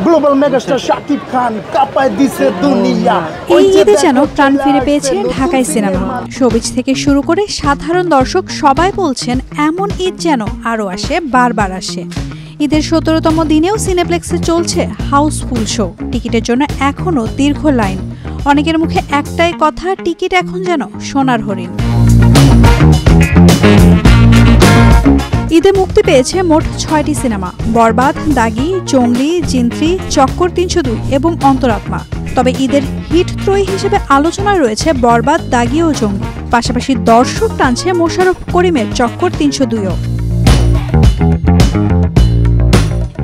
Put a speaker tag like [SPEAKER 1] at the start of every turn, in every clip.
[SPEAKER 1] Global megastar Shakib Khan কাঁপায় দিছে দুনিয়া।
[SPEAKER 2] এই ঈদে যেন প্রাণ ফিরে পেয়েছে ঢাকাই সিনেমা। শোবিজ থেকে শুরু করে সাধারণ দর্শক সবাই বলছেন এমন ঈদ যেন আরও আসে, বারবার আসে। ঈদের 17তম দিনেও সিনেপ্লেক্সে চলছে হাউসফুল শো। টিকিটের জন্য এখনও দীর্ঘ লাইন। অনেকের মুখে একটাই কথা, টিকিট এখন যেন সোনার হরিণ। ঈদে মুক্তি পেয়েছে মোট 6টি সিনেমা: বরবাদ, দাগি, জঙ্গলি, জিন্ত্রি, চক্কর ৩০২ এবং অন্তরাত্মা। তবে ঈদের হিট ত্রয়ী হিসেবে আলোচনায় রয়েছে বরবাদ, দাগি ও জঙ্গলি। পাশাপাশি দর্শক টানছে মোশাররফ করিমের চক্কর ৩০২ও।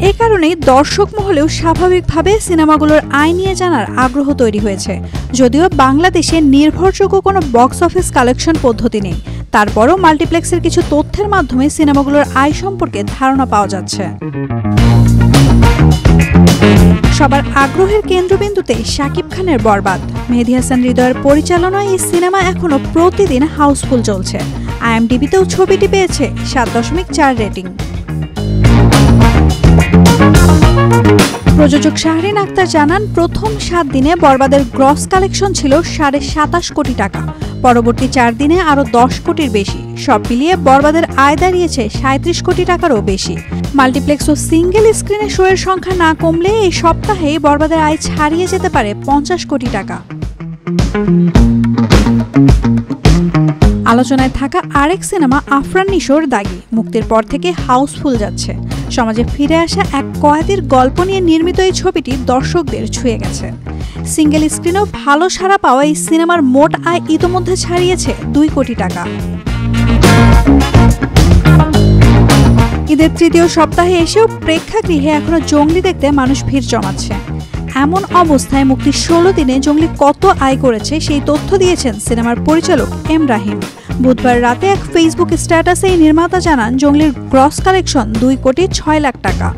[SPEAKER 2] এই কারণেই দর্শক মহলেও স্বাভাবিকভাবে সিনেমাগুলোর আয় নিয়ে জানার আগ্রহ তৈরি হয়েছে। যদিও বাংলাদেশে নির্ভরযোগ্য কোনো বক্স অফিস কালেকশন পদ্ধতি নেই, তারপরও মাল্টিপ্লেক্সের কিছু তথ্যের মাধ্যমে সিনেমাগুলোর আয় সম্পর্কে ধারণা পাওয়া যাচ্ছে। সবার আগ্রহের কেন্দ্রবিন্দুতে শাকিব খানের বরবাদ। মেহেদী হাসান হৃদয়ের পরিচালনায় এই সিনেমা এখনো প্রতিদিন হাউসফুল চলছে। IMDbতেও ছবিটি পেয়েছে 7.4 রেটিং। প্রযোজক শাহরিন আক্তার জানান, প্রথম 7 দিনে বরবাদের গ্রস কালেকশন ছিল 27.5 কোটি টাকা। পরবর্তী 4 দিনে আরও 10 কোটির বেশি। সব মিলিয়ে বরবাদের আয় দাঁড়িয়েছে 37 কোটি টাকারও বেশি। মাল্টিপ্লেক্স ও সিঙ্গেল স্ক্রিনে শোয়ের সংখ্যা না কমলে এই সপ্তাহেই বরবাদের আয় ছাড়িয়ে যেতে পারে 50 কোটি টাকা। আলোচনায় থাকা আরেক সিনেমা আফরান নিশোর দাগি মুক্তির পর থেকে হাউসফুল যাচ্ছে। সমাজে ফিরে আসা এক কয়েদির গল্প নিয়ে নির্মিত এই ছবিটি দর্শকদের ছুঁয়ে গেছে। সিঙ্গেল স্ক্রিনেও ভালো সাড়া পাওয়া এই সিনেমার মোট আয় ইতোমধ্যে ছাড়িয়েছে 2 কোটি টাকা। ঈদের 3য় সপ্তাহে এসেও প্রেক্ষাগৃহে এখনো জঙ্গলি দেখতে মানুষ ভিড় জমাচ্ছে। এমন অবস্থায় মুক্তির 16 দিনে জঙ্গলি কত আয় করেছে সেই তথ্য দিয়েছেন সিনেমার পরিচালক এম রাহিম। বুধবার রাতে এক ফেসবুক স্ট্যাটাসে এই নির্মাতা জানান, জঙ্গলির গ্রস কালেকশন 2 কোটি 6 লাখ টাকা।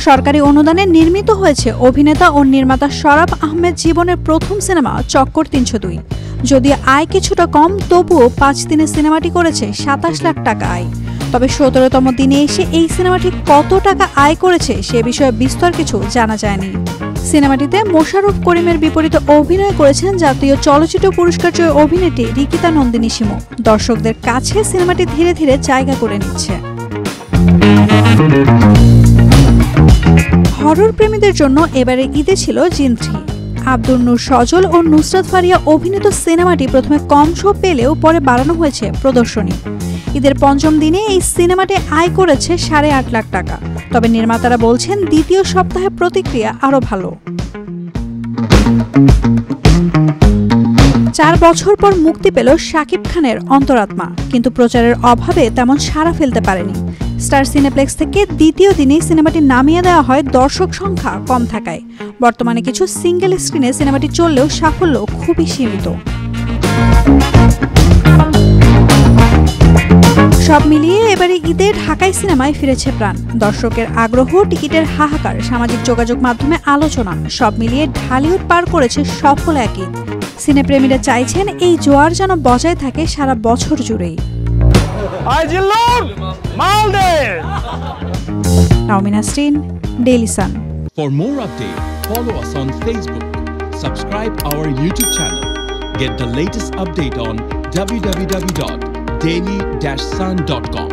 [SPEAKER 2] সরকারি অনুদানে নির্মিত হয়েছে অভিনেতা ও নির্মাতা শরাফ আহমেদ জীবনের প্রথম সিনেমা চক্কর ৩০২। যদিও আয় কিছুটা কম, তবুও 5 দিনে সিনেমাটি করেছে 27 লাখ টাকা আয়। তবে 17তম দিনে এসে এই সিনেমাটি কত টাকা আয় করেছে সে বিষয়ে বিস্তর কিছু জানা যায়নি। সিনেমাটিতে মোশাররফ করিমের বিপরীতে অভিনয় করেছেন জাতীয় চলচ্চিত্র পুরস্কার জয়ী অভিনেত্রী রিকিতা নন্দিনী শিমু। দর্শকদের কাছে সিনেমাটি ধীরে ধীরে জায়গা করে নিচ্ছে। হরর প্রেমীদের জন্য এবারে ঈদে ছিল জিন্ত্রি। আব্দুল নূর সজল ও নুসরাত ফারিয়া অভিনীত সিনেমাটি প্রথমে কম শো পেলেও পরে বাড়ানো হয়েছে প্রদর্শনী। ঈদের 5ম দিনে এই সিনেমাটি আয় করেছে 8.5 লাখ টাকা। তবে নির্মাতারা বলছেন দ্বিতীয় সপ্তাহে প্রতিক্রিয়া আরও ভালো। 4 বছর পর মুক্তি পেল শাকিব খানের অন্তরাত্মা, কিন্তু প্রচারের অভাবে তেমন সাড়া ফেলতে পারেনি। স্টার সিনেপ্লেক্স থেকে দ্বিতীয় দিনেই সিনেমাটি নামিয়ে দেওয়া হয় দর্শক সংখ্যা কম থাকায়। বর্তমানে কিছু সিঙ্গেল স্ক্রিনে সিনেমাটি চললেও সাফল্য খুবই সীমিত। সব মিলিয়ে এবারে ঈদে ঢাকাই সিনেমায় ফিরেছে প্রাণ। দর্শকের আগ্রহ, টিকিটের হাহাকার, সামাজিক যোগাযোগ মাধ্যমে আলোচনা, সব মিলিয়ে ঢালিউড পার করেছে সফল এক ঈদ। সিনেপ্রেমীরা চাইছেন এই জোয়ার যেন বজায় থাকে সারা বছর জুড়েই। Naomin Nasrin, daily Sun.
[SPEAKER 3] For more updates, follow us on Facebook, subscribe our YouTube channel, get the latest update on www.daily-sun.com.